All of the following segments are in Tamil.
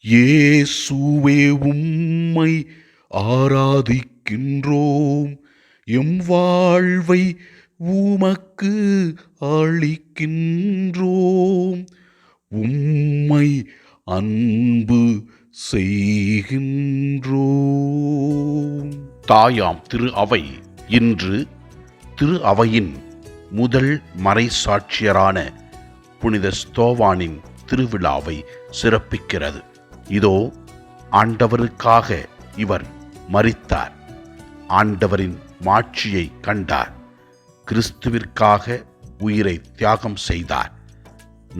இயேசுவே உம்மை ஆராதிக்கின்றோம், எம் வாழ்வை உமக்கு அளிக்கின்றோம், உம்மை அன்பு செய்கின்றோம். தாயாம் திரு அவை இன்று திரு அவையின் முதல் மறைசாட்சியரான புனித ஸ்தோவானின் திருவிழாவை சிறப்பிக்கிறது. இதோ ஆண்டவருக்காக இவர் மரித்தார், ஆண்டவரின் மாட்சியை கண்டார், கிறிஸ்துவிற்காக உயிரை தியாகம் செய்தார்.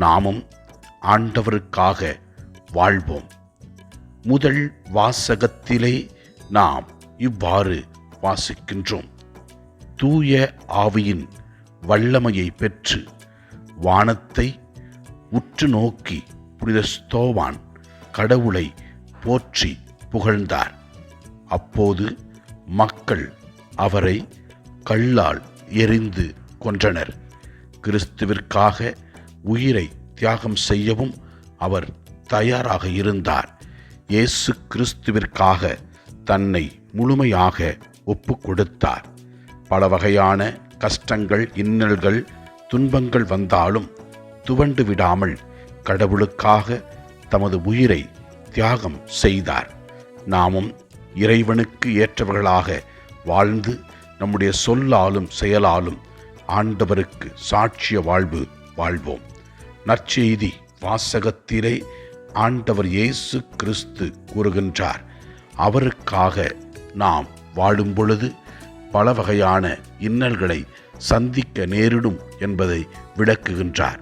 நாமும் ஆண்டவருக்காக வாழ்வோம். முதல் வாசகத்திலே நாம் இவ்வாறு வாசிக்கின்றோம்: தூய ஆவியின் வல்லமையை பெற்று வானத்தை உற்று நோக்கி புனித ஸ்தோவான் கடவுளை போற்றி புகழ்ந்தார். அப்போது மக்கள் அவரை கல்லால் எறிந்து கொன்றனர். கிறிஸ்துவிற்காக உயிரை தியாகம் செய்யவும் அவர் தயாராக இருந்தார். இயேசு கிறிஸ்துவிற்காக தன்னை முழுமையாக ஒப்பு கொடுத்தார். பல வகையான கஷ்டங்கள், இன்னல்கள், துன்பங்கள் வந்தாலும் துவண்டு விடாமல் கடவுளுக்காக தமது உயிரை தியாகம் செய்தார். நாமும் இறைவனுக்கு ஏற்றவர்களாக வாழ்ந்து நம்முடைய சொல்லாலும் செயலாலும் ஆண்டவருக்கு சாட்சிய வாழ்வு வாழ்வோம். நற்செய்தி வாசகத்திலே ஆண்டவர் இயேசு கிறிஸ்து கூறுகின்றார், அவருக்காக நாம் வாழும் பொழுது பல வகையான இன்னல்களை சந்திக்க நேரிடும் என்பதை விளக்குகின்றார்.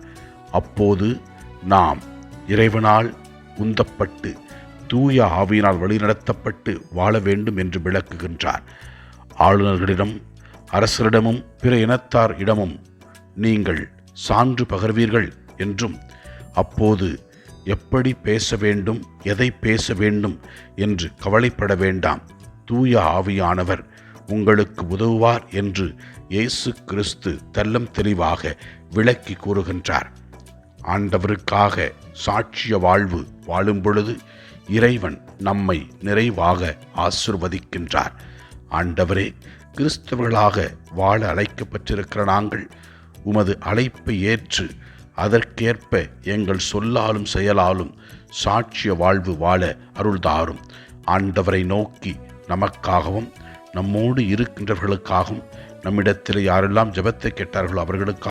அப்போது நாம் இறைவனால் உந்தப்பட்டு தூய ஆவியினால் வழிநடத்தப்பட்டு வாழ வேண்டும் என்று விளக்குகின்றார். ஆளுநர்களிடம், அரசரிடமும் பிற இனத்தார் இடமும் நீங்கள் சான்று பகர்வீர்கள் என்றும், அப்போது எப்படி பேச வேண்டும், எதை பேச வேண்டும் என்று கவலைப்பட வேண்டாம், தூய ஆவியானவர் உங்களுக்கு உதவுவார் என்று இயேசு கிறிஸ்து தெல்லம் தெளிவாக விளக்கி கூறுகின்றார். ஆண்டவருக்காக சாட்சிய வாழ்வு வாழும் பொழுது இறைவன் நம்மை நிறைவாக ஆசிர்வதிக்கின்றார். ஆண்டவரே, கிறிஸ்தவர்களாக வாழ அழைக்கப்பட்டிருக்கிற நாங்கள் உமது அழைப்பை ஏற்று அதற்கேற்ப எங்கள் சொல்லாலும் செயலாலும் சாட்சிய வாழ்வு வாழ அருள்தாரும். ஆண்டவரை நோக்கி நமக்காகவும் நம்மோடு இருக்கின்றவர்களுக்காகவும் நம்மிடத்தில் யாரெல்லாம் ஜெபத்தை கேட்டார்களோ அவர்களுக்காக